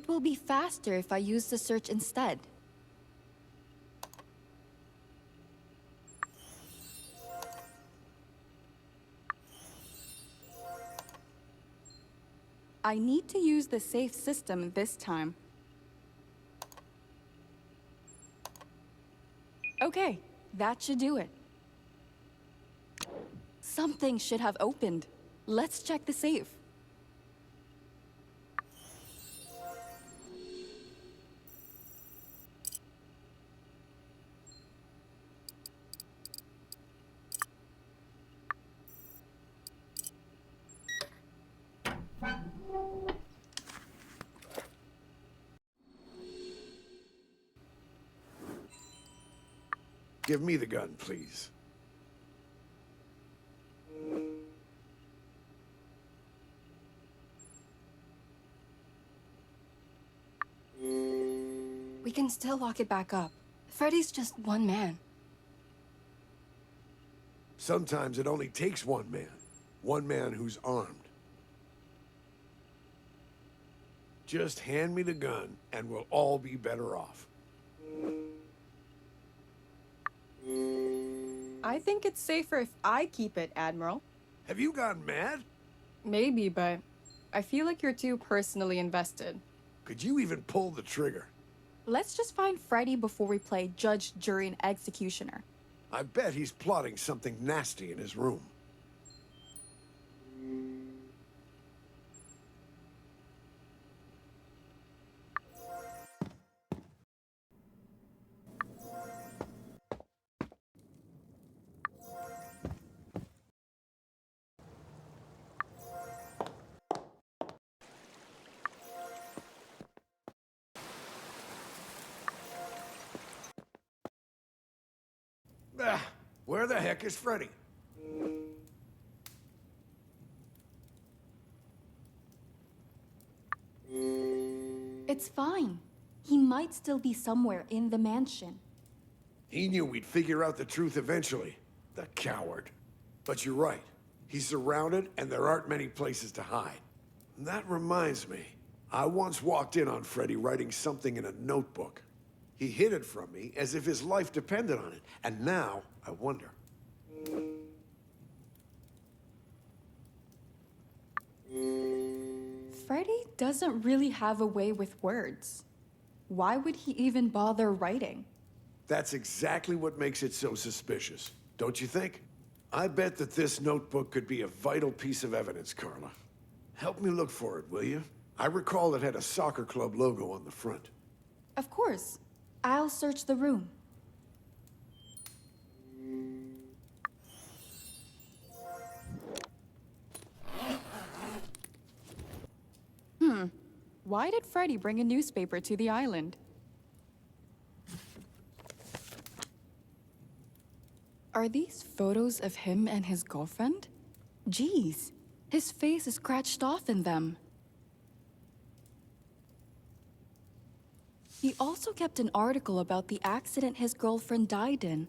It will be faster if I use the search instead. I need to use the safe system this time. Okay, that should do it. Something should have opened. Let's check the safe. Give me the gun, please. We can still lock it back up. Freddy's just one man. Sometimes it only takes one man who's armed. Just hand me the gun, and we'll all be better off. I think it's safer if I keep it, Admiral. Have you gone mad? Maybe, but I feel like you're too personally invested. Could you even pull the trigger? Let's just find Freddy before we play Judge, Jury, and Executioner. I bet he's plotting something nasty in his room. Where the heck is Freddy? It's fine. He might still be somewhere in the mansion. He knew we'd figure out the truth eventually. The coward. But you're right. He's surrounded, and there aren't many places to hide. And that reminds me. I once walked in on Freddy writing something in a notebook. He hid it from me as if his life depended on it. And now, I wonder. Freddy doesn't really have a way with words. Why would he even bother writing? That's exactly what makes it so suspicious, don't you think? I bet that this notebook could be a vital piece of evidence, Carla. Help me look for it, will you? I recall it had a soccer club logo on the front. Of course. I'll search the room. Why did Freddy bring a newspaper to the island? Are these photos of him and his girlfriend? Geez, his face is scratched off in them. He also kept an article about the accident his girlfriend died in.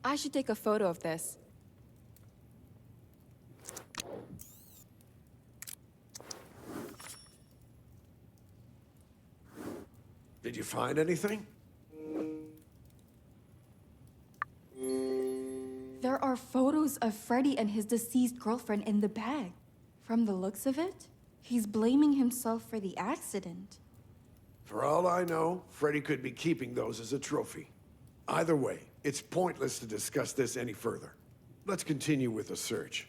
I should take a photo of this. Did you find anything? There are photos of Freddy and his deceased girlfriend in the bag. From the looks of it, he's blaming himself for the accident. For all I know, Freddy could be keeping those as a trophy. Either way, it's pointless to discuss this any further. Let's continue with the search.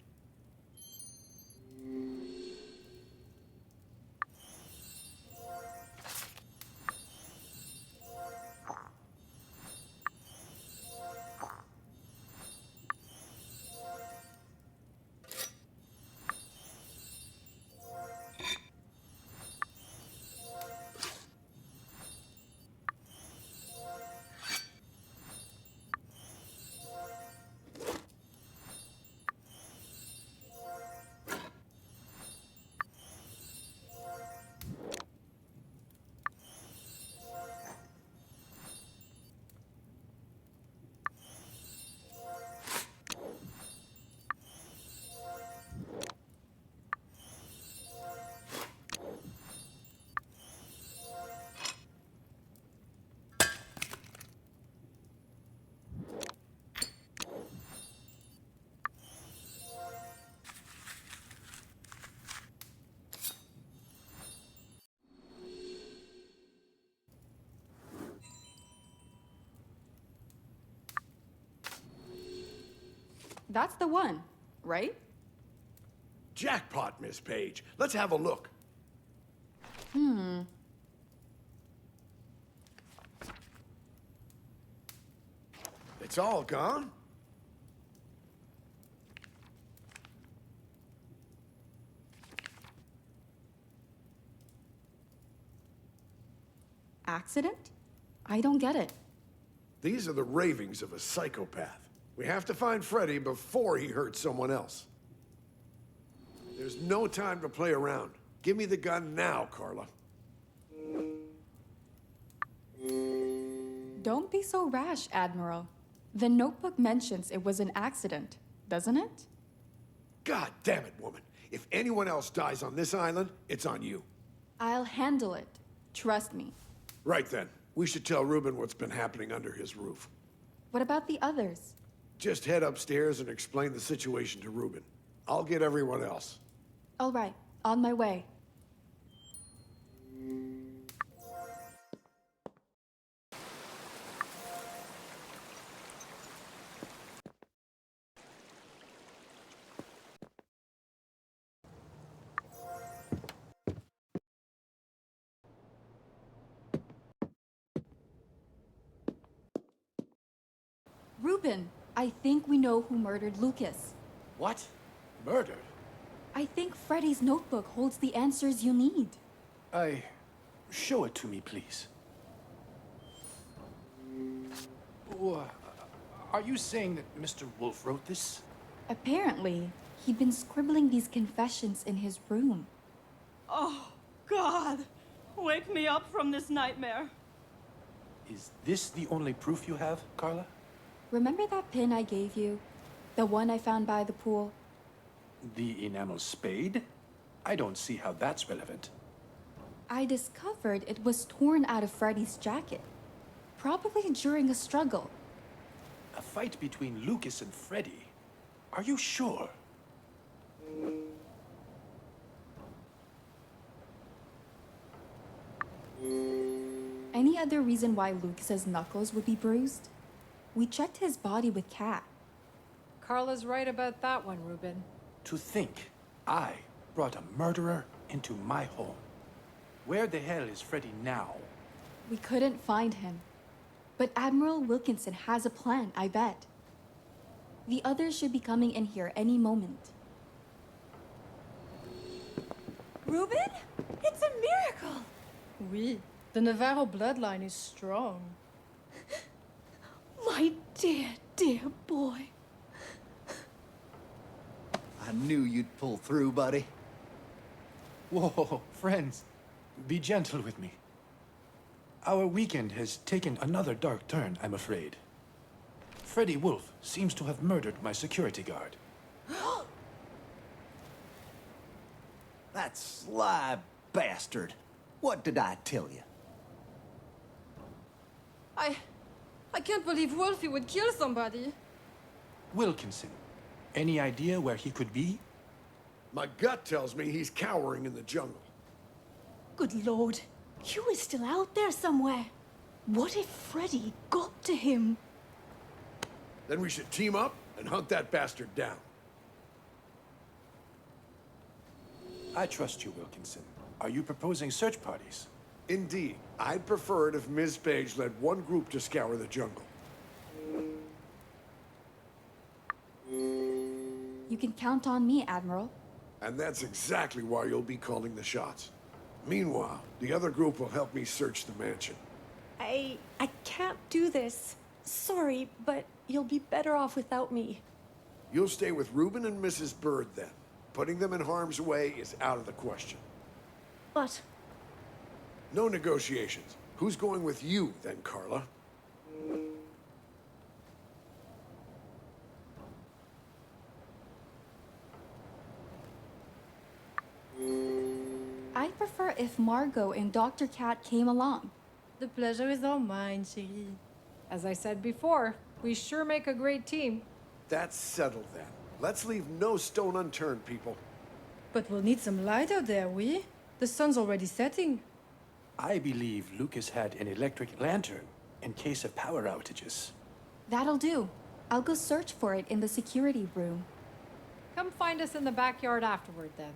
That's the one, right? Jackpot, Miss Page. Let's have a look. It's all gone? Accident? I don't get it. These are the ravings of a psychopath. We have to find Freddy before he hurts someone else. There's no time to play around. Give me the gun now, Carla. Don't be so rash, Admiral. The notebook mentions it was an accident, doesn't it? God damn it, woman. If anyone else dies on this island, it's on you. I'll handle it. Trust me. Right then. We should tell Ruben what's been happening under his roof. What about the others? Just head upstairs and explain the situation to Ruben. I'll get everyone else. All right, on my way. Ruben, I think we know who murdered Lucas. What? Murdered? I think Freddy's notebook holds the answers you need. Show it to me, please. Are you saying that Mr. Wolf wrote this? Apparently, he'd been scribbling these confessions in his room. Oh, God! Wake me up from this nightmare. Is this the only proof you have, Carla? Remember that pin I gave you? The one I found by the pool? The enamel spade? I don't see how that's relevant. I discovered it was torn out of Freddy's jacket. Probably during a struggle. A fight between Lucas and Freddy? Are you sure? Any other reason why Lucas's knuckles would be bruised? We checked his body with Kat. Carla's right about that one, Ruben. To think, I brought a murderer into my home. Where the hell is Freddy now? We couldn't find him. But Admiral Wilkinson has a plan, I bet. The others should be coming in here any moment. Ruben? It's a miracle! Oui, the Navarro bloodline is strong. My dear, dear boy. I knew you'd pull through, buddy. Whoa, friends, be gentle with me. Our weekend has taken another dark turn, I'm afraid. Freddy Wolf seems to have murdered my security guard. That sly bastard. What did I tell you? I can't believe Wolfie would kill somebody. Wilkinson, any idea where he could be? My gut tells me he's cowering in the jungle. Good Lord. You is still out there somewhere. What if Freddy got to him? Then we should team up and hunt that bastard down. I trust you, Wilkinson. Are you proposing search parties? Indeed. I'd prefer it if Ms. Page led one group to scour the jungle. You can count on me, Admiral. And that's exactly why you'll be calling the shots. Meanwhile, the other group will help me search the mansion. I can't do this. Sorry, but you'll be better off without me. You'll stay with Ruben and Mrs. Bird then. Putting them in harm's way is out of the question. But No negotiations. Who's going with you then, Carla? I'd prefer if Margot and Dr. Cat came along. The pleasure is all mine, chérie. As I said before, we sure make a great team. That's settled then. Let's leave no stone unturned, people. But we'll need some light out there, oui? The sun's already setting. I believe Lucas had an electric lantern in case of power outages. That'll do. I'll go search for it in the security room. Come find us in the backyard afterward, then.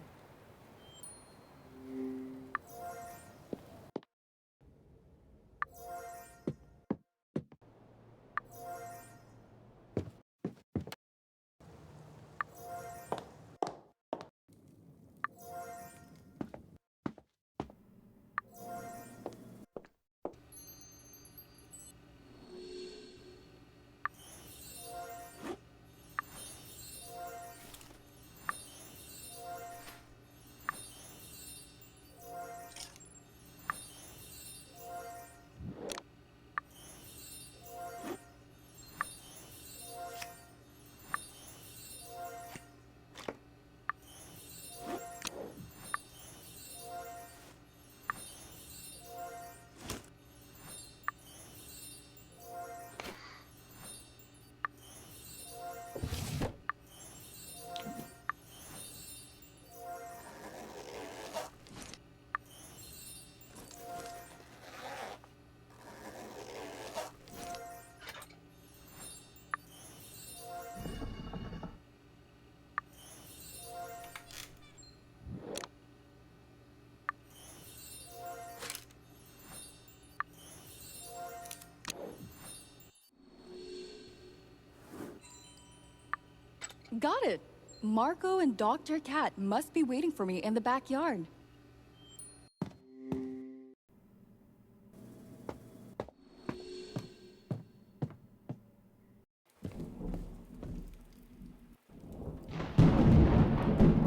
Got it! Marco and Dr. Cat must be waiting for me in the backyard.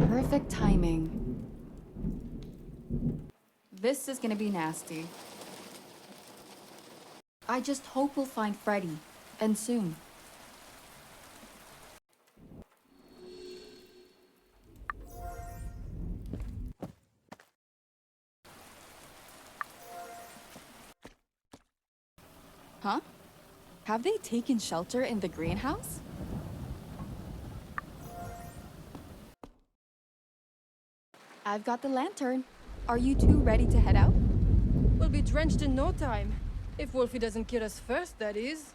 Perfect timing. This is gonna be nasty. I just hope we'll find Freddy, and soon. Huh? Have they taken shelter in the greenhouse? I've got the lantern. Are you two ready to head out? We'll be drenched in no time. If Wolfie doesn't kill us first, that is.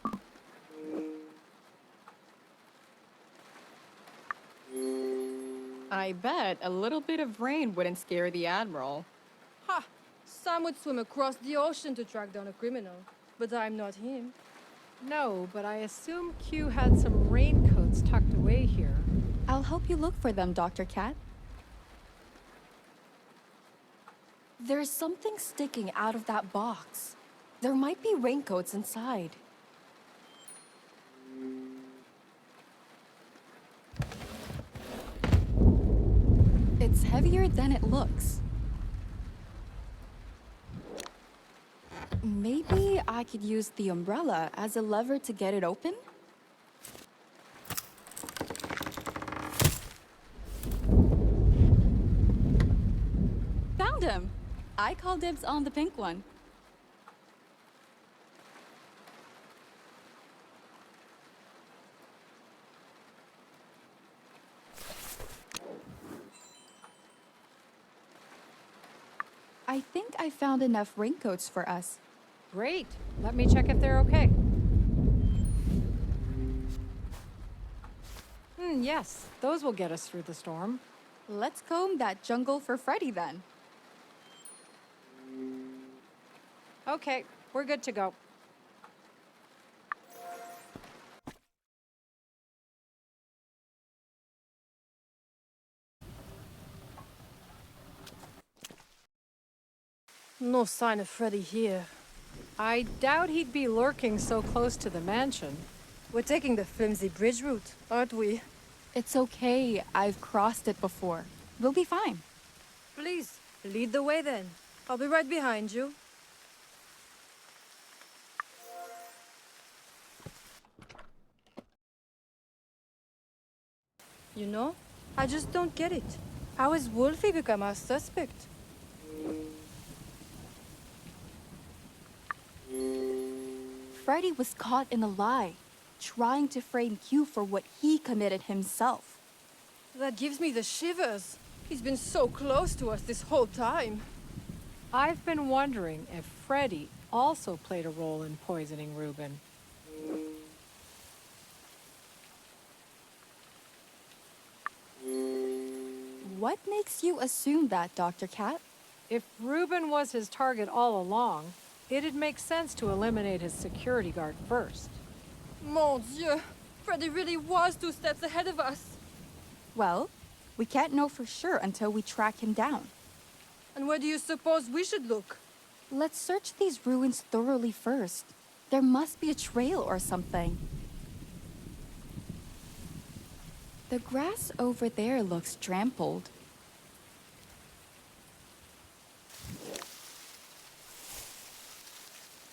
I bet a little bit of rain wouldn't scare the Admiral. Ha! Sam would swim across the ocean to track down a criminal. But I'm not him. No, but I assume Q had some raincoats tucked away here. I'll help you look for them, Dr. Cat. There's something sticking out of that box. There might be raincoats inside. It's heavier than it looks. Maybe I could use the umbrella as a lever to get it open? Found him! I call dibs on the pink one. I think I found enough raincoats for us. Great. Let me check if they're okay. Yes, those will get us through the storm. Let's comb that jungle for Freddy then. Okay, we're good to go. No sign of Freddy here. I doubt he'd be lurking so close to the mansion. We're taking the flimsy bridge route, aren't we? It's okay. I've crossed it before. We'll be fine. Please, lead the way then. I'll be right behind you. You know, I just don't get it. How has Wolfie become our suspect? Freddy was caught in a lie, trying to frame Q for what he committed himself. That gives me the shivers. He's been so close to us this whole time. I've been wondering if Freddy also played a role in poisoning Reuben. What makes you assume that, Dr. Cat? If Reuben was his target all along, it'd make sense to eliminate his security guard first. Mon Dieu! Freddy really was 2 steps ahead of us. Well, we can't know for sure until we track him down. And where do you suppose we should look? Let's search these ruins thoroughly first. There must be a trail or something. The grass over there looks trampled.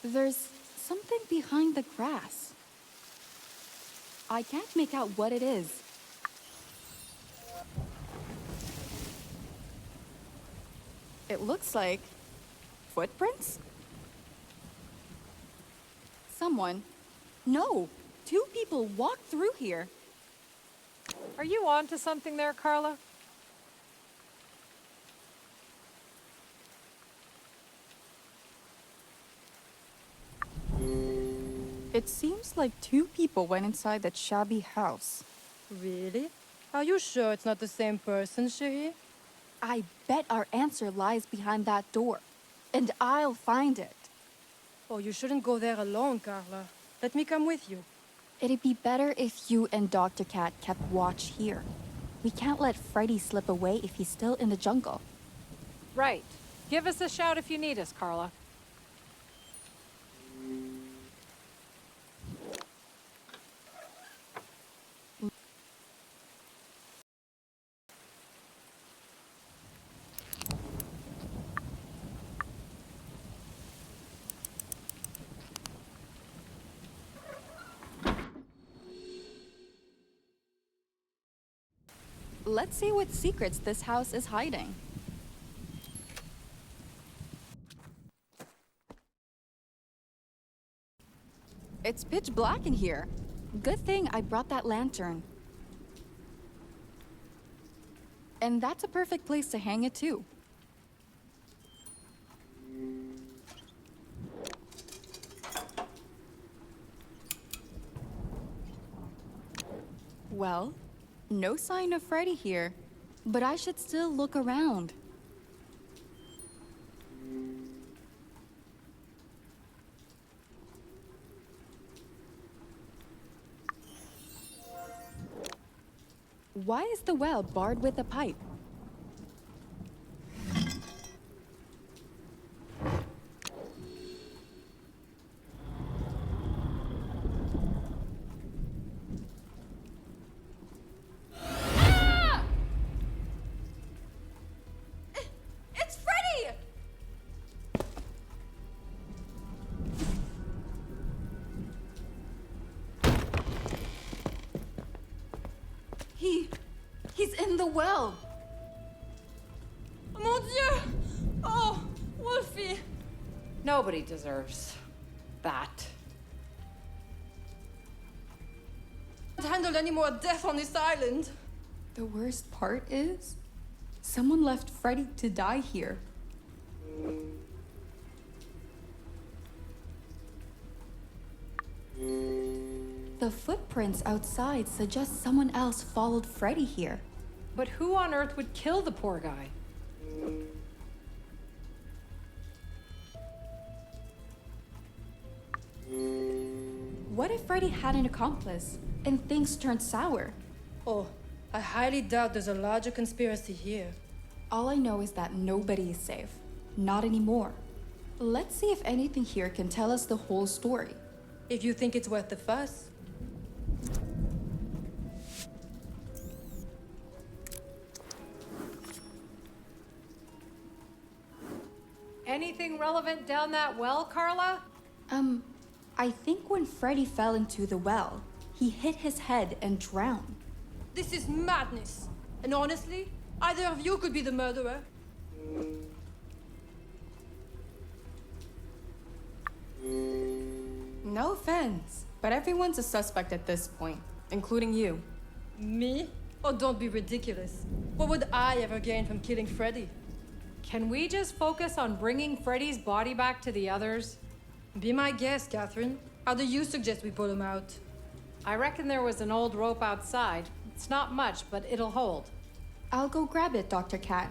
There's something behind the grass. I can't make out what it is. It looks like footprints? Someone. No, 2 people walked through here. Are you on to something there, Carla? It seems like 2 people went inside that shabby house. Really? Are you sure it's not the same person, Cherie? I bet our answer lies behind that door. And I'll find it. Oh, you shouldn't go there alone, Carla. Let me come with you. It'd be better if you and Dr. Cat kept watch here. We can't let Freddy slip away if he's still in the jungle. Right. Give us a shout if you need us, Carla. Let's see what secrets this house is hiding. It's pitch black in here. Good thing I brought that lantern. And that's a perfect place to hang it too. Well, no sign of Freddy here, but I should still look around. Why is the well barred with a pipe? It's Freddy! He's in the well. Mon Dieu! Oh, Wolfie! Nobody deserves that. Can't handle any more death on this island. The worst part is, someone left Freddy to die here. The footprints outside suggest someone else followed Freddy here. But who on earth would kill the poor guy? What if Freddy had an accomplice and things turned sour? Oh, I highly doubt there's a larger conspiracy here. All I know is that nobody is safe. Not anymore. Let's see if anything here can tell us the whole story. If you think it's worth the fuss. Anything relevant down that well, Carla? I think when Freddy fell into the well, he hit his head and drowned. This is madness. And honestly, either of you could be the murderer. No offense, but everyone's a suspect at this point, including you. Me? Oh, don't be ridiculous. What would I ever gain from killing Freddy? Can we just focus on bringing Freddy's body back to the others? Be my guest, Catherine. How do you suggest we pull him out? I reckon there was an old rope outside. It's not much, but it'll hold. I'll go grab it, Dr. Cat.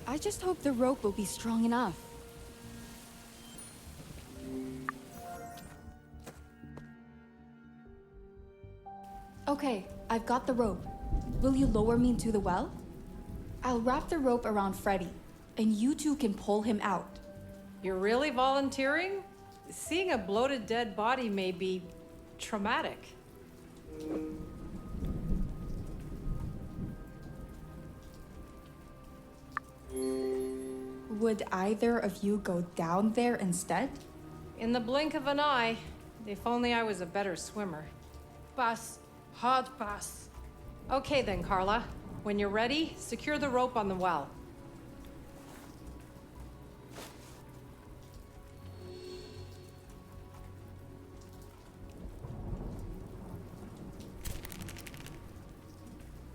I just hope the rope will be strong enough. Okay, I've got the rope. Will you lower me into the well? I'll wrap the rope around Freddy, and you two can pull him out. You're really volunteering? Seeing a bloated dead body may be traumatic. Would either of you go down there instead? In the blink of an eye, if only I was a better swimmer. Pass. Hard pass. Okay then, Carla. When you're ready, secure the rope on the well.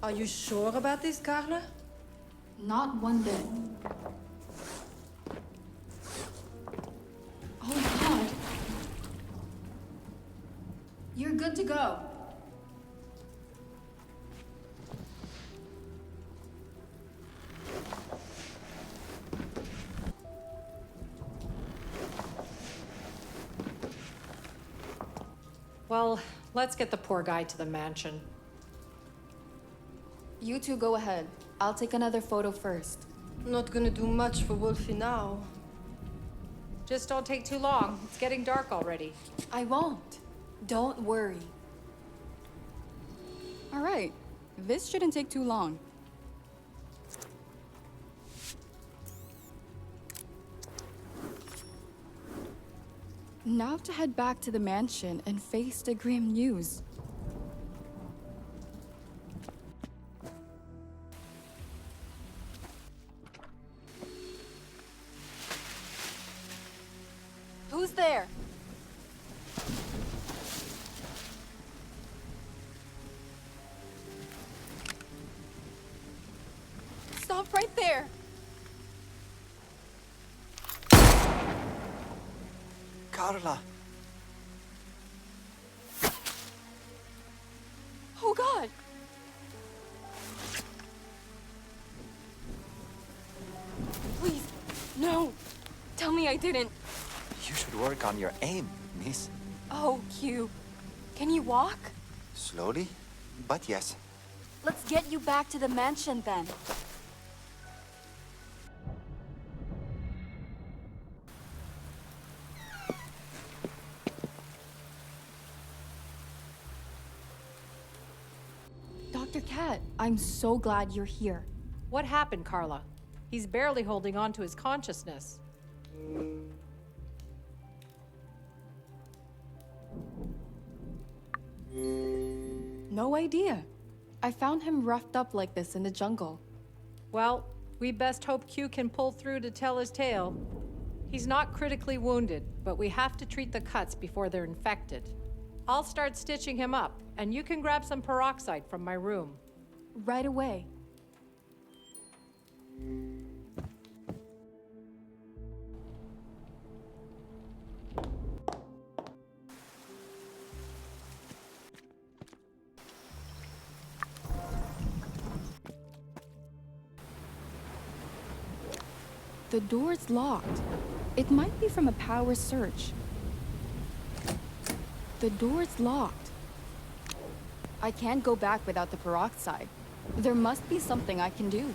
Are you sure about this, Carla? Not one bit. Oh God. You're good to go. Well, let's get the poor guy to the mansion. You two go ahead. I'll take another photo first. Not gonna do much for Wolfie now. Just don't take too long. It's getting dark already. I won't. Don't worry. All right, this shouldn't take too long. Now to head back to the mansion and face the grim news. Who's there? Stop right there! Carla. Oh God! Please, no! Tell me I didn't. You should work on your aim, miss. Oh, Q. Can you walk? Slowly, but yes. Let's get you back to the mansion then. Dr. Cat, I'm so glad you're here. What happened, Carla? He's barely holding on to his consciousness. No idea. I found him roughed up like this in the jungle. Well, we best hope Q can pull through to tell his tale. He's not critically wounded, but we have to treat the cuts before they're infected. I'll start stitching him up, and you can grab some peroxide from my room. Right away. The door's locked. It might be from a power surge. The door's locked. I can't go back without the peroxide. There must be something I can do.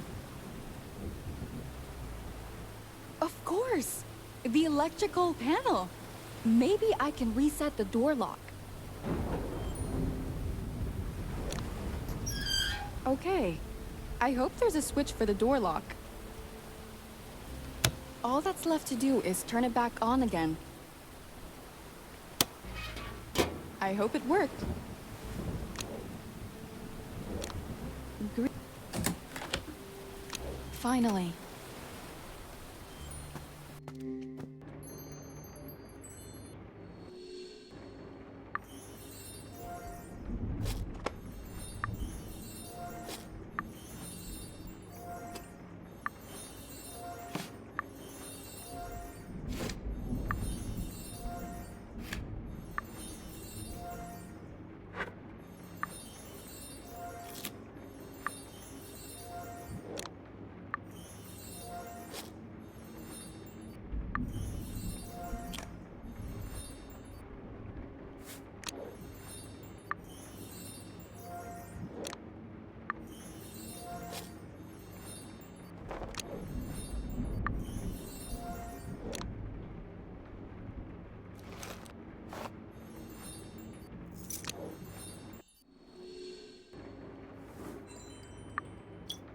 Of course! The electrical panel! Maybe I can reset the door lock. Okay. I hope there's a switch for the door lock. All that's left to do is turn it back on again. I hope it worked. Finally.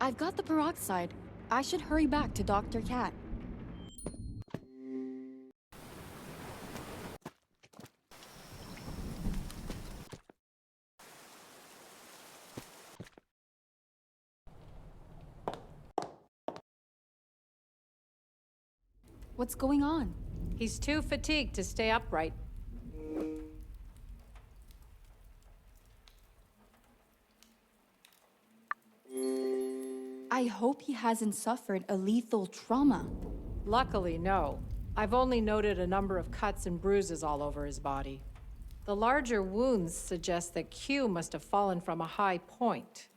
I've got the peroxide. I should hurry back to Dr. Cat. What's going on? He's too fatigued to stay upright. I hope he hasn't suffered a lethal trauma. Luckily, no. I've only noted a number of cuts and bruises all over his body. The larger wounds suggest that Q must have fallen from a high point.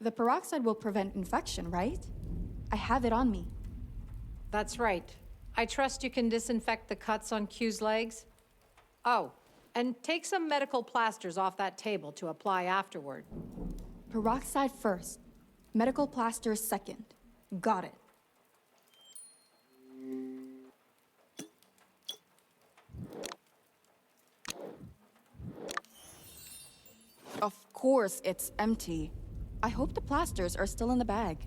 The peroxide will prevent infection, right? I have it on me. That's right. I trust you can disinfect the cuts on Q's legs. Oh, and take some medical plasters off that table to apply afterward. Peroxide first. Medical plasters second. Got it. Of course it's empty. I hope the plasters are still in the bag.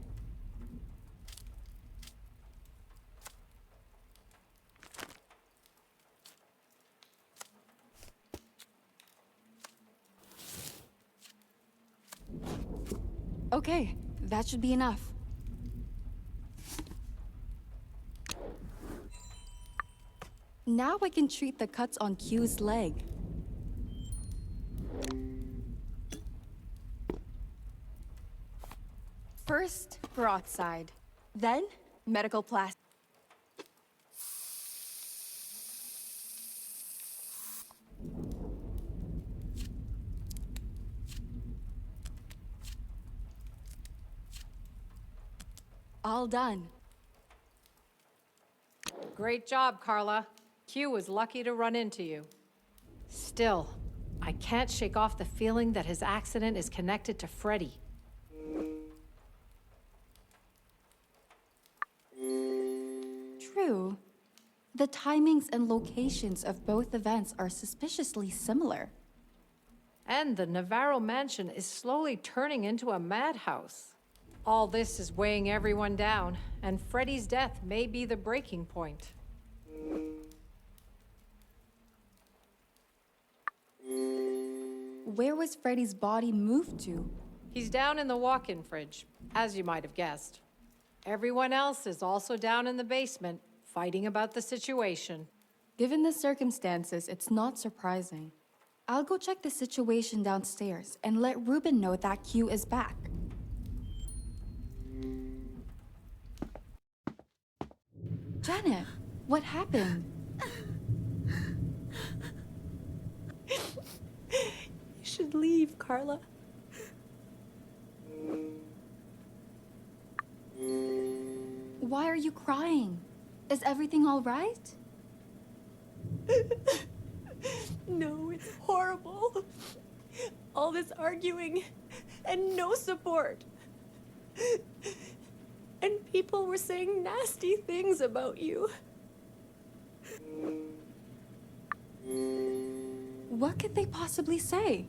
Okay, that should be enough. Now I can treat the cuts on Q's leg. First, peroxide. Then, medical plaster. All done. Great job, Carla. Q was lucky to run into you. Still, I can't shake off the feeling that his accident is connected to Freddy. True. The timings and locations of both events are suspiciously similar. And the Navarro mansion is slowly turning into a madhouse. All this is weighing everyone down, and Freddy's death may be the breaking point. Where was Freddy's body moved to? He's down in the walk-in fridge, as you might have guessed. Everyone else is also down in the basement, fighting about the situation. Given the circumstances, it's not surprising. I'll go check the situation downstairs and let Ruben know that Q is back. Janet, what happened? You should leave, Carla. Why are you crying? Is everything all right? No, it's horrible. All this arguing and no support. And people were saying nasty things about you. What could they possibly say?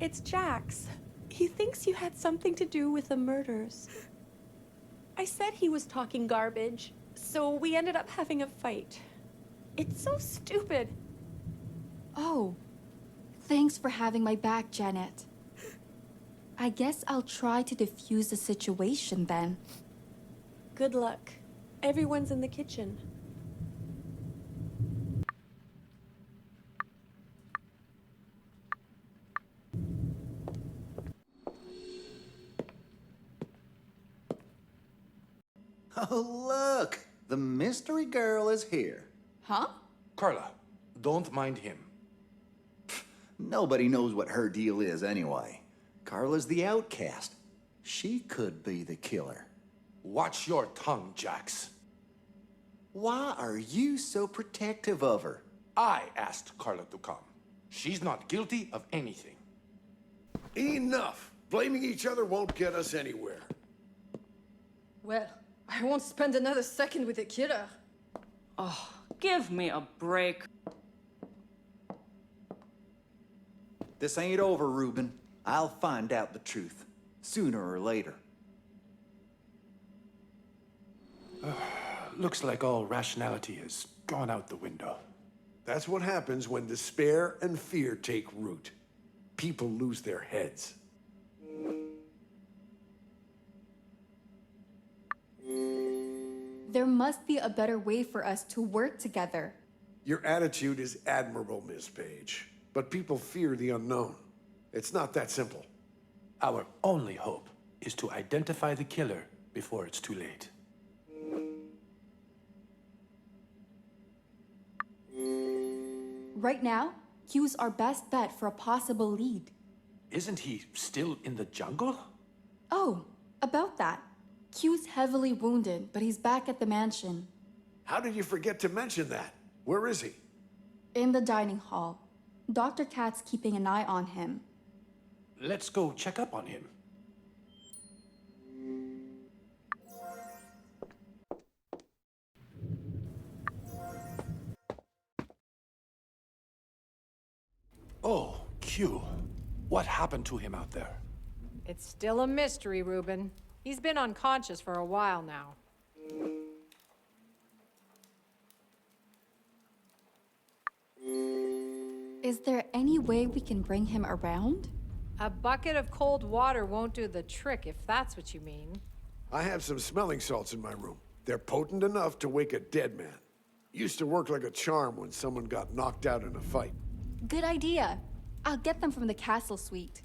It's Jax. He thinks you had something to do with the murders. I said he was talking garbage, so we ended up having a fight. It's so stupid. Oh, thanks for having my back, Janet. I guess I'll try to defuse the situation then. Good luck. Everyone's in the kitchen. Oh, look! The mystery girl is here. Huh? Carla, don't mind him. Nobody knows what her deal is anyway. Carla's the outcast. She could be the killer. Watch your tongue, Jax. Why are you so protective of her? I asked Carla to come. She's not guilty of anything. Enough! Blaming each other won't get us anywhere. Well, I won't spend another second with a killer. Oh, give me a break. This ain't over, Reuben. I'll find out the truth, sooner or later. Looks like all rationality has gone out the window. That's what happens when despair and fear take root. People lose their heads. There must be a better way for us to work together. Your attitude is admirable, Miss Page. But people fear the unknown. It's not that simple. Our only hope is to identify the killer before it's too late. Right now, Q's our best bet for a possible lead. Isn't he still in the jungle? Oh, about that. Q's heavily wounded, but he's back at the mansion. How did you forget to mention that? Where is he? In the dining hall. Dr. Kat's keeping an eye on him. Let's go check up on him. Oh, Q. What happened to him out there? It's still a mystery, Reuben. He's been unconscious for a while now. Is there any way we can bring him around? A bucket of cold water won't do the trick, if that's what you mean. I have some smelling salts in my room. They're potent enough to wake a dead man. Used to work like a charm when someone got knocked out in a fight. Good idea. I'll get them from the castle suite.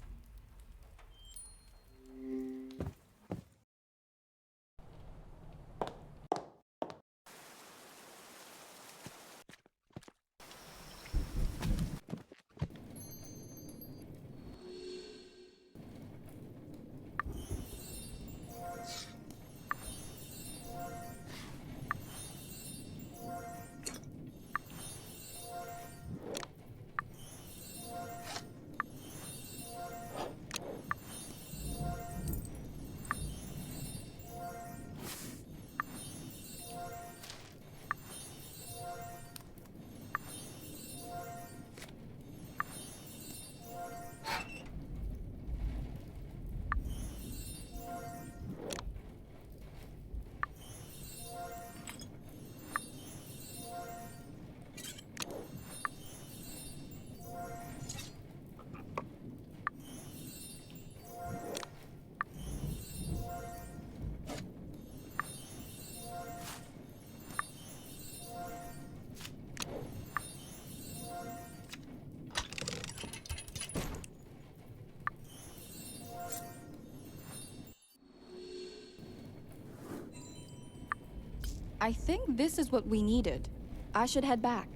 I think this is what we needed. I should head back.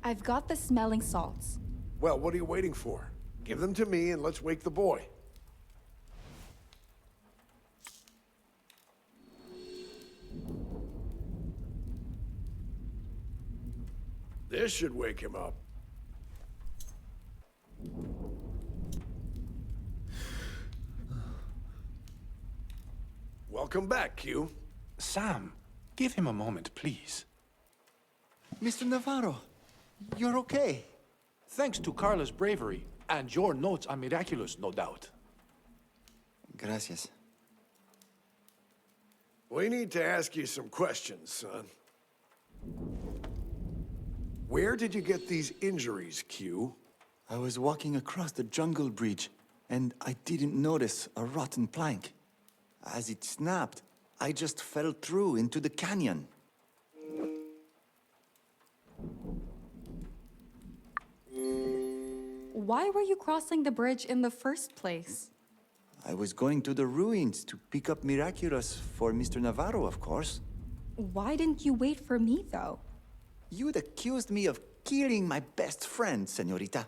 I've got the smelling salts. Well, what are you waiting for? Give them to me and let's wake the boy. This should wake him up. Welcome back, Q. Sam, give him a moment, please. Mr. Navarro, you're okay. Thanks to Carla's bravery, and your notes are miraculous, no doubt. Gracias. We need to ask you some questions, son. Where did you get these injuries, Q? I was walking across the jungle bridge, and I didn't notice a rotten plank. As it snapped, I just fell through into the canyon. Why were you crossing the bridge in the first place? I was going to the ruins to pick up Miraculous for Mr. Navarro, of course. Why didn't you wait for me, though? You'd accused me of killing my best friend, señorita.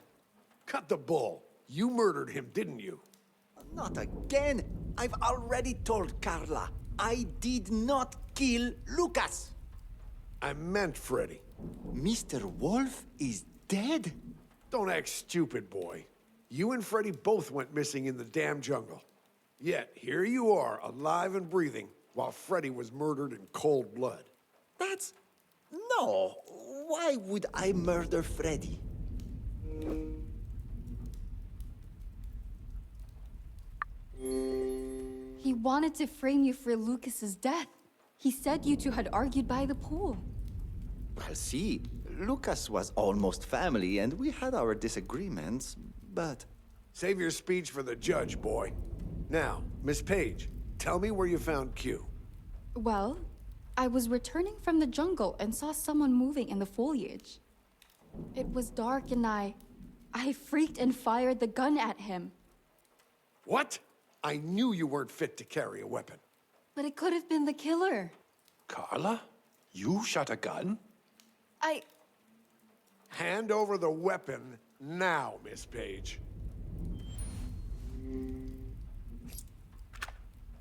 Cut the bull. You murdered him, didn't you? Not again! I've already told Carla. I did not kill Lucas! I meant Freddy. Mr. Wolf is dead? Don't act stupid, boy. You and Freddy both went missing in the damn jungle. Yet, here you are, alive and breathing, while Freddy was murdered in cold blood. That's... No! Why would I murder Freddy? He wanted to frame you for Lucas's death. He said you two had argued by the pool. Well, see, Lucas was almost family, and we had our disagreements, but... Save your speech for the judge, boy. Now, Miss Page, tell me where you found Q. Well, I was returning from the jungle and saw someone moving in the foliage. It was dark and I freaked and fired the gun at him. What? I knew you weren't fit to carry a weapon. But it could have been the killer. Carla? You shot a gun? Hand over the weapon now, Miss Page.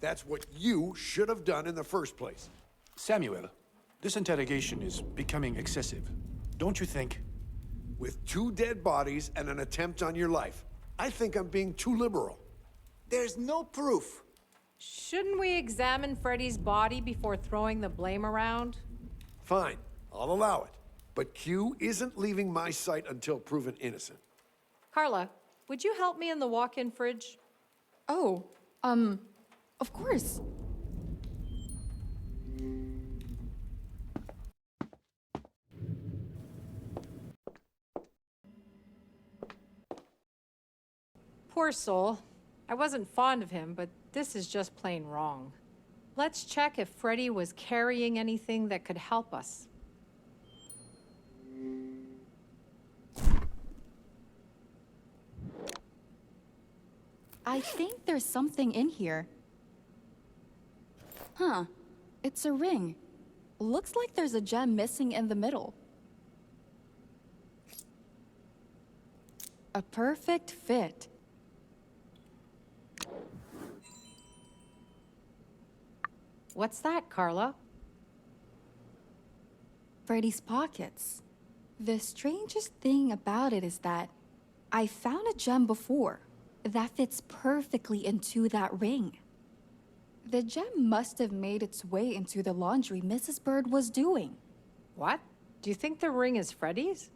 That's what you should have done in the first place. Samuel, this interrogation is becoming excessive. Don't you think? With 2 dead bodies and an attempt on your life, I think I'm being too liberal. There's no proof. Shouldn't we examine Freddy's body before throwing the blame around? Fine, I'll allow it. But Q isn't leaving my sight until proven innocent. Carla, would you help me in the walk-in fridge? Oh, of course. Poor soul. I wasn't fond of him, but this is just plain wrong. Let's check if Freddy was carrying anything that could help us. I think there's something in here. Huh. It's a ring. Looks like there's a gem missing in the middle. A perfect fit. What's that, Carla? Freddy's pockets. The strangest thing about it is that I found a gem before that fits perfectly into that ring. The gem must have made its way into the laundry Mrs. Bird was doing. What? Do you think the ring is Freddy's?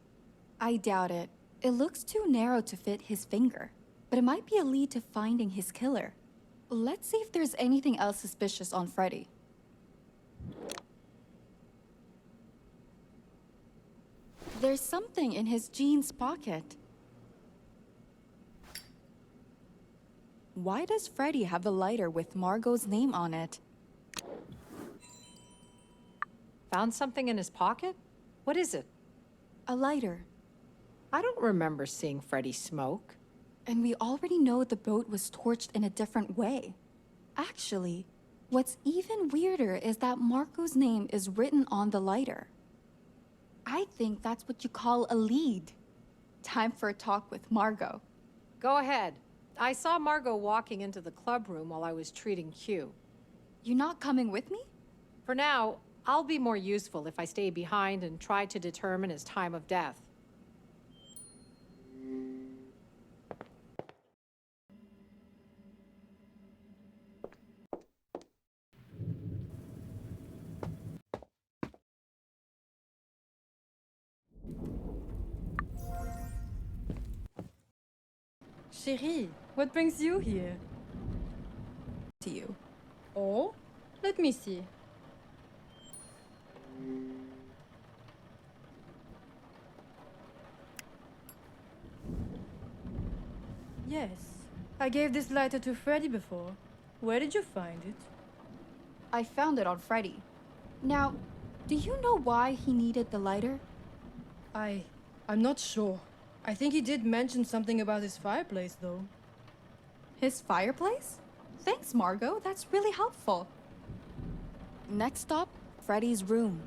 I doubt it. It looks too narrow to fit his finger, but it might be a lead to finding his killer. Let's see if there's anything else suspicious on Freddy. There's something in his jeans pocket. Why does Freddy have the lighter with Margot's name on it? Found something in his pocket? What is it? A lighter. I don't remember seeing Freddy smoke. And we already know the boat was torched in a different way. Actually, what's even weirder is that Marco's name is written on the lighter. I think that's what you call a lead. Time for a talk with Margot. Go ahead. I saw Margot walking into the club room while I was treating Q. You not coming with me? For now, I'll be more useful if I stay behind and try to determine his time of death. Chérie, what brings you here? To you. Oh, let me see. Yes, I gave this lighter to Freddy before. Where did you find it? I found it on Freddy. Now, do you know why he needed the lighter? I'm not sure. I think he did mention something about his fireplace, though. His fireplace? Thanks, Margot. That's really helpful. Next stop, Freddy's room.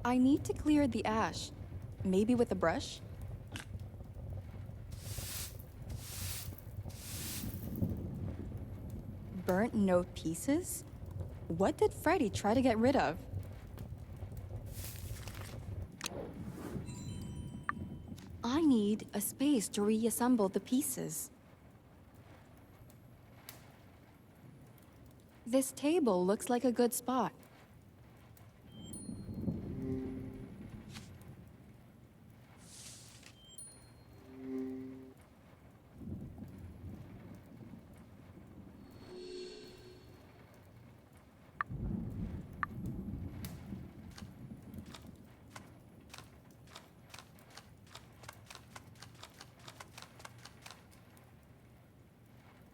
I need to clear the ash. Maybe with a brush? Burnt note pieces? What did Freddy try to get rid of? I need a space to reassemble the pieces. This table looks like a good spot.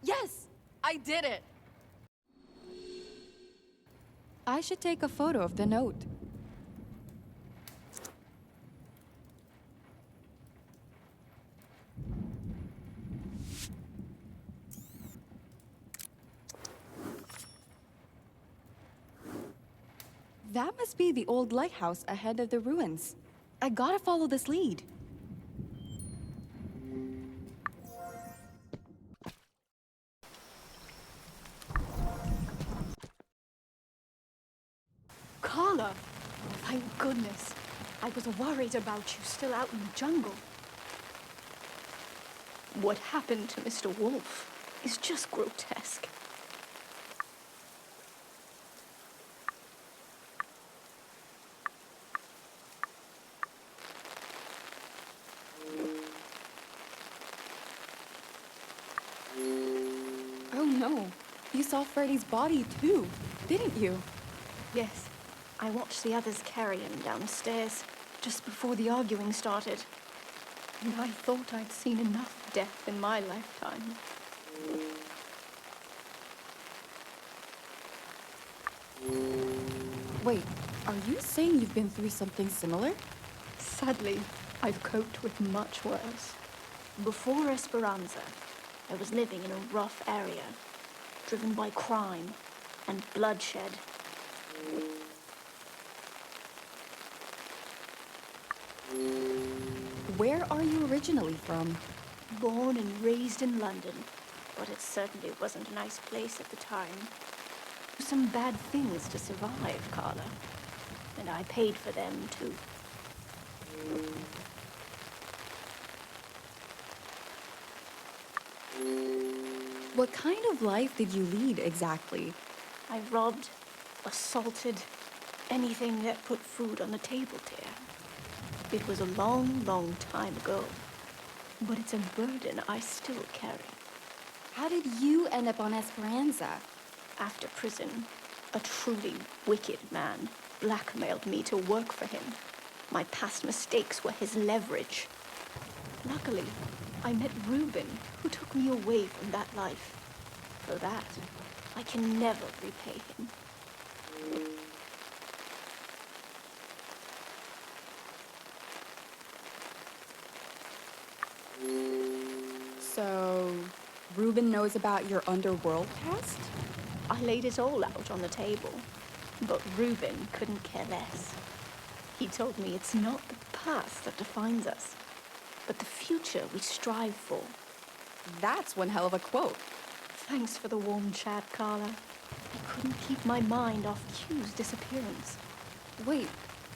Yes! I did it! I should take a photo of the note. That must be the old lighthouse ahead of the ruins. I gotta follow this lead. Carla! Thank goodness. I was worried about you still out in the jungle. What happened to Mr. Wolf is just grotesque. Oh no, you saw Freddy's body too, didn't you? Yes, I watched the others carry him downstairs just before the arguing started. And I thought I'd seen enough death in my lifetime. Wait, are you saying you've been through something similar? Sadly, I've coped with much worse. Before Esperanza, I was living in a rough area, driven by crime and bloodshed. Where are you originally from? Born and raised in London, but it certainly wasn't a nice place at the time. Some bad things to survive, Carla. And I paid for them, too. What kind of life did you lead exactly? I robbed, assaulted, anything that put food on the table, dear. It was a long, long time ago, but it's a burden I still carry. How did you end up on Esperanza? After prison, a truly wicked man blackmailed me to work for him. My past mistakes were his leverage. Luckily, I met Reuben, who took me away from that life. For that, I can never repay him. So, Reuben knows about your underworld past? I laid it all out on the table, but Reuben couldn't care less. He told me it's not the past that defines us, but the future we strive for. That's one hell of a quote. Thanks for the warm chat, Carla. I couldn't keep my mind off Q's disappearance. Wait,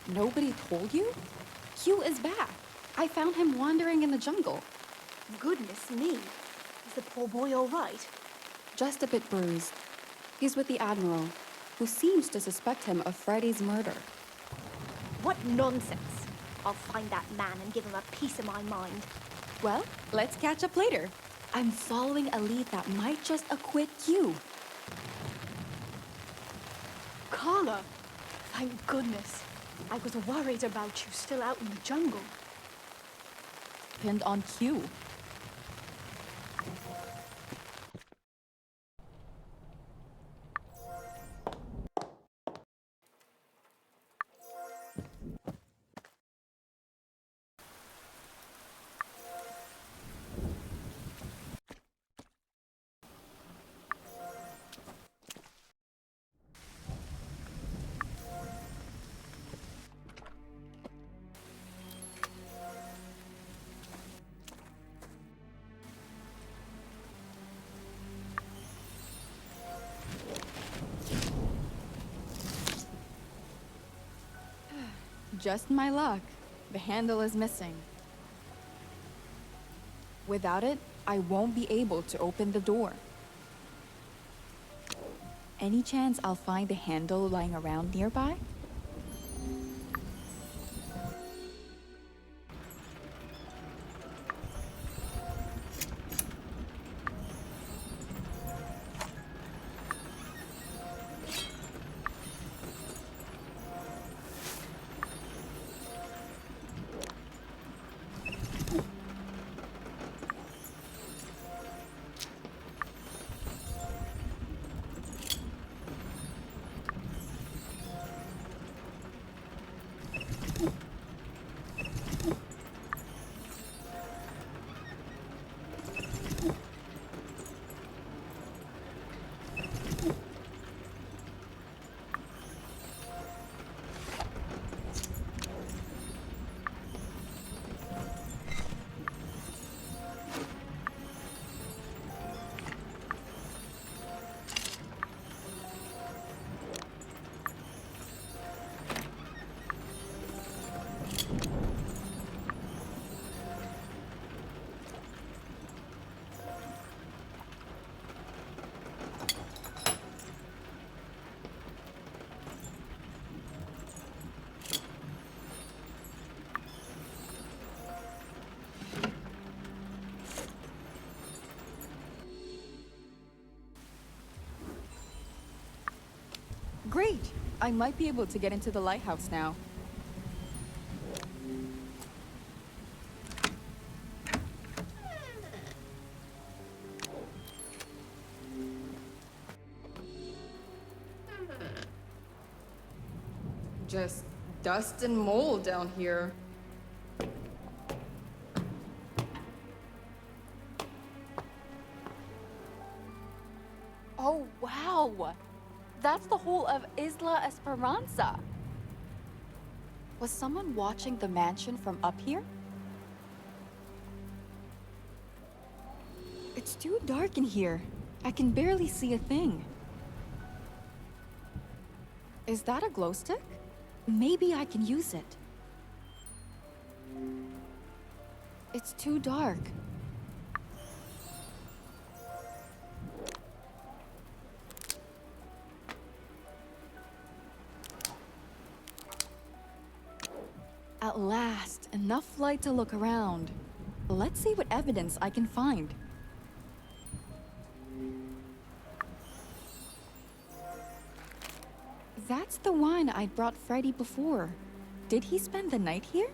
nobody told you? Q is back. I found him wandering in the jungle. Goodness me. Is the poor boy all right? Just a bit bruised. He's with the Admiral, who seems to suspect him of Friday's murder. What nonsense. I'll find that man and give him a piece of my mind. Well, let's catch up later. I'm following a lead that might just acquit Q. Carla! Thank goodness. I was worried about you still out in the jungle. Pinned on Q. Just my luck. The handle is missing. Without it, I won't be able to open the door. Any chance I'll find the handle lying around nearby? Great! I might be able to get into the lighthouse now. Just dust and mold down here. Oh, wow! That's the whole of Isla Esperanza. Was someone watching the mansion from up here? It's too dark in here. I can barely see a thing. Is that a glow stick? Maybe I can use it. It's too dark. At last, enough light to look around. Let's see what evidence I can find. That's the wine I'd brought Freddy before. Did he spend the night here?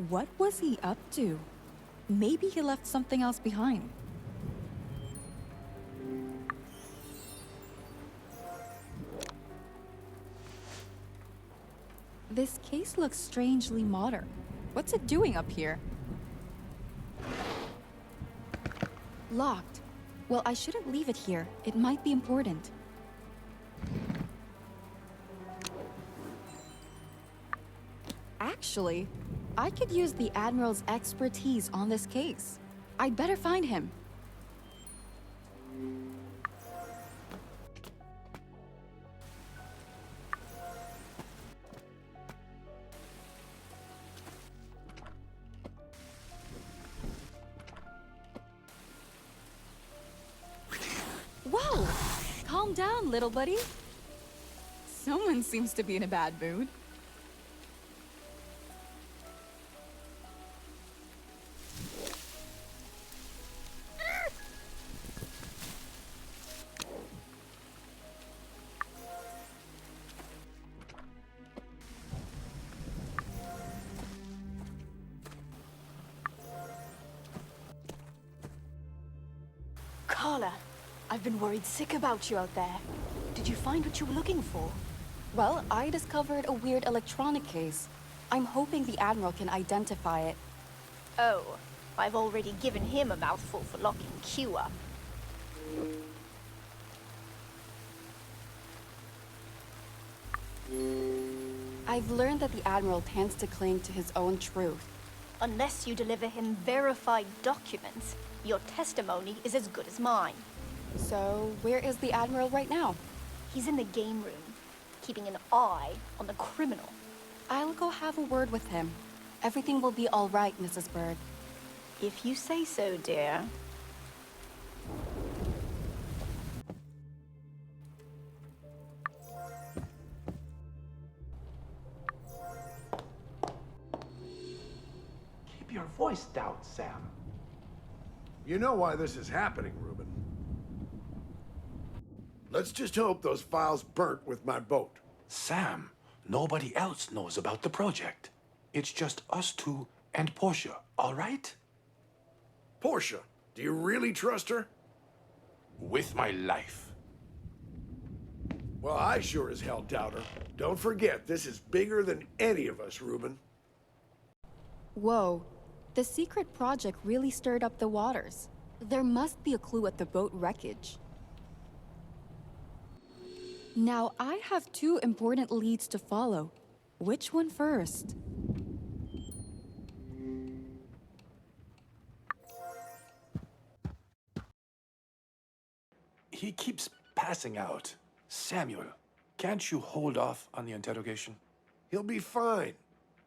What was he up to? Maybe he left something else behind. This case looks strangely modern. What's it doing up here? Locked. Well, I shouldn't leave it here. It might be important. Actually, I could use the Admiral's expertise on this case. I'd better find him. Whoa! Calm down, little buddy. Someone seems to be in a bad mood. Carla, I've been worried sick about you out there. Did you find what you were looking for? Well, I discovered a weird electronic case. I'm hoping the Admiral can identify it. Oh, I've already given him a mouthful for locking Q up. I've learned that the Admiral tends to cling to his own truth. Unless you deliver him verified documents, your testimony is as good as mine. So, where is the Admiral right now? He's in the game room, keeping an eye on the criminal. I'll go have a word with him. Everything will be all right, Mrs. Bird. If you say so, dear. Keep your voice down, Sam. You know why this is happening, Reuben. Let's just hope those files burnt with my boat. Sam, nobody else knows about the project. It's just us two and Portia, all right? Portia, do you really trust her? With my life. Well, I sure as hell doubt her. Don't forget, this is bigger than any of us, Reuben. Whoa. The secret project really stirred up the waters. There must be a clue at the boat wreckage. Now, I have two important leads to follow. Which one first? He keeps passing out. Samuel, can't you hold off on the interrogation? He'll be fine.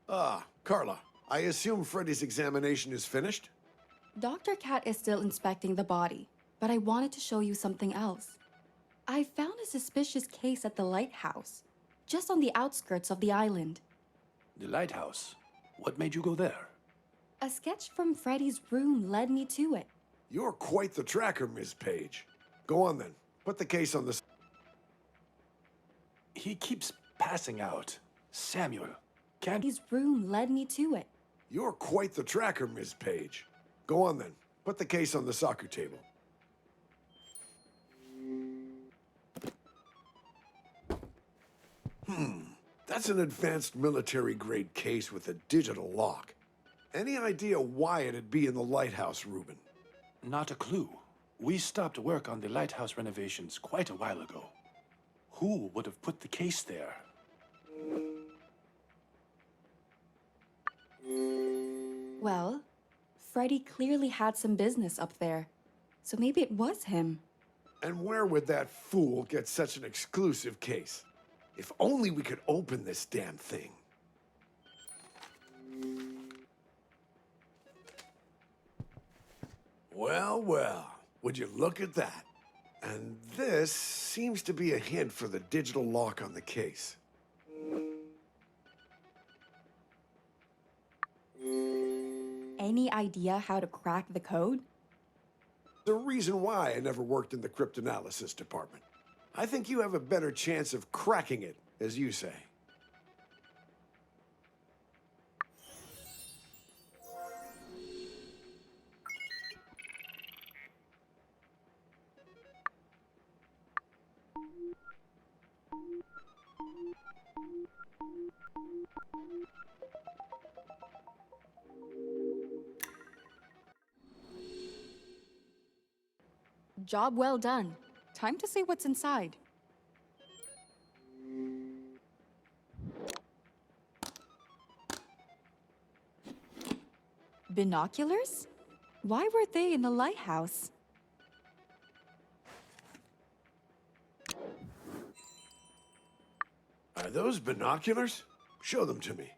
Carla, I assume Freddy's examination is finished? Dr. Cat is still inspecting the body, but I wanted to show you something else. I found a suspicious case at the lighthouse, just on the outskirts of the island. The lighthouse? What made you go there? A sketch from Freddy's room led me to it. You're quite the tracker, Ms. Page. Go on then. Put the case on the... He keeps passing out. Samuel, can't... Freddy's room led me to it. You're quite the tracker, Ms. Page. Go on then. Put the case on the soccer table. That's an advanced military-grade case with a digital lock. Any idea why it'd be in the lighthouse, Reuben? Not a clue. We stopped work on the lighthouse renovations quite a while ago. Who would have put the case there? Well, Freddy clearly had some business up there, so maybe it was him. And where would that fool get such an exclusive case? If only we could open this damn thing. Well, well, would you look at that? And this seems to be a hint for the digital lock on the case. Any idea how to crack the code? The reason why I never worked in the cryptanalysis department. I think you have a better chance of cracking it, as you say. Job well done. Time to see what's inside. Binoculars? Why were they in the lighthouse? Are those binoculars? Show them to me.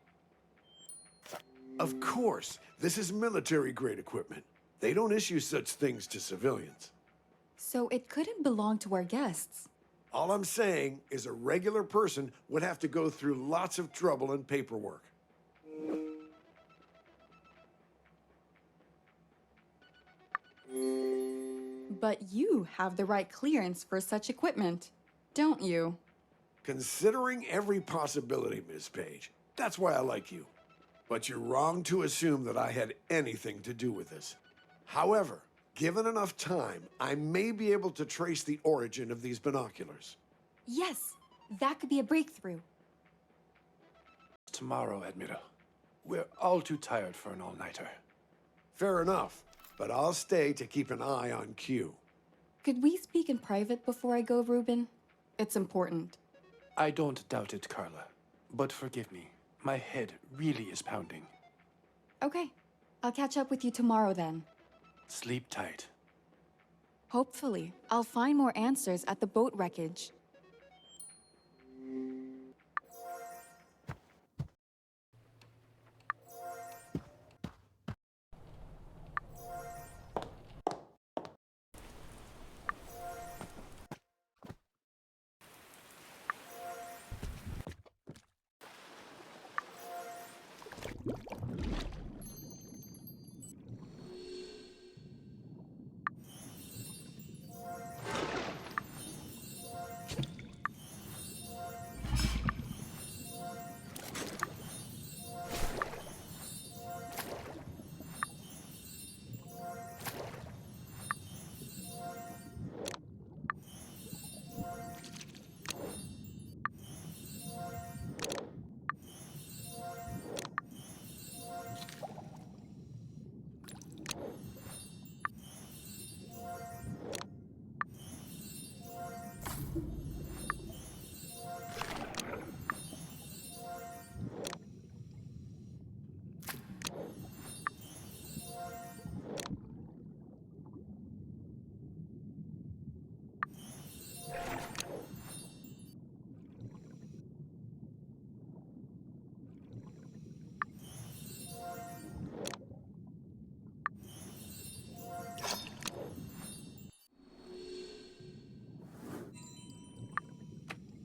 Of course, this is military-grade equipment. They don't issue such things to civilians. So it couldn't belong to our guests. All I'm saying is a regular person would have to go through lots of trouble and paperwork. But you have the right clearance for such equipment, don't you? Considering every possibility, Miss Page, that's why I like you. But you're wrong to assume that I had anything to do with this. However, given enough time, I may be able to trace the origin of these binoculars. Yes, that could be a breakthrough. Tomorrow, Admiral. We're all too tired for an all-nighter. Fair enough, but I'll stay to keep an eye on Q. Could we speak in private before I go, Ruben? It's important. I don't doubt it, Carla. But forgive me, my head really is pounding. Okay, I'll catch up with you tomorrow then. Sleep tight. Hopefully, I'll find more answers at the boat wreckage.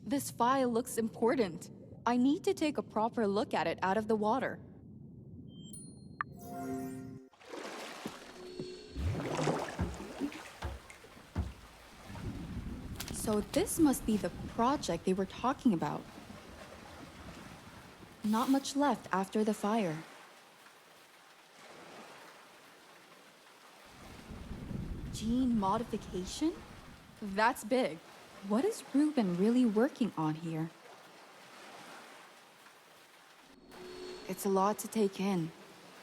This file looks important. I need to take a proper look at it out of the water. So this must be the project they were talking about. Not much left after the fire. Gene modification? That's big. What is Ruben really working on here? It's a lot to take in.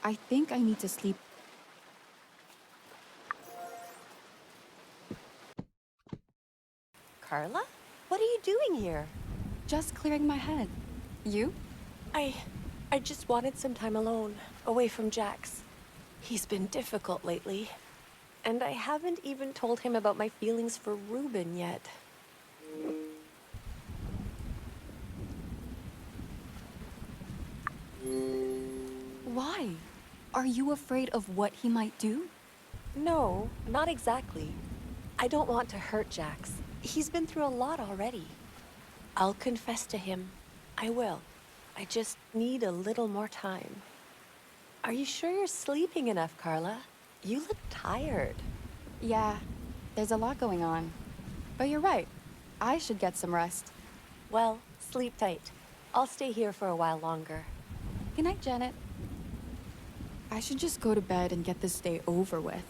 I think I need to sleep. Carla? What are you doing here? Just clearing my head. You? I just wanted some time alone, away from Jax. He's been difficult lately. And I haven't even told him about my feelings for Ruben yet. Why? Are you afraid of what he might do? No, not exactly. I don't want to hurt Jax. He's been through a lot already. I'll confess to him. I will. I just need a little more time. Are you sure you're sleeping enough, Carla? You look tired. Yeah, there's a lot going on. But you're right. I should get some rest. Well, sleep tight. I'll stay here for a while longer. Good night, Janet. I should just go to bed and get this day over with.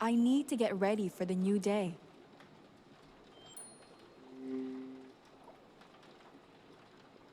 I need to get ready for the new day.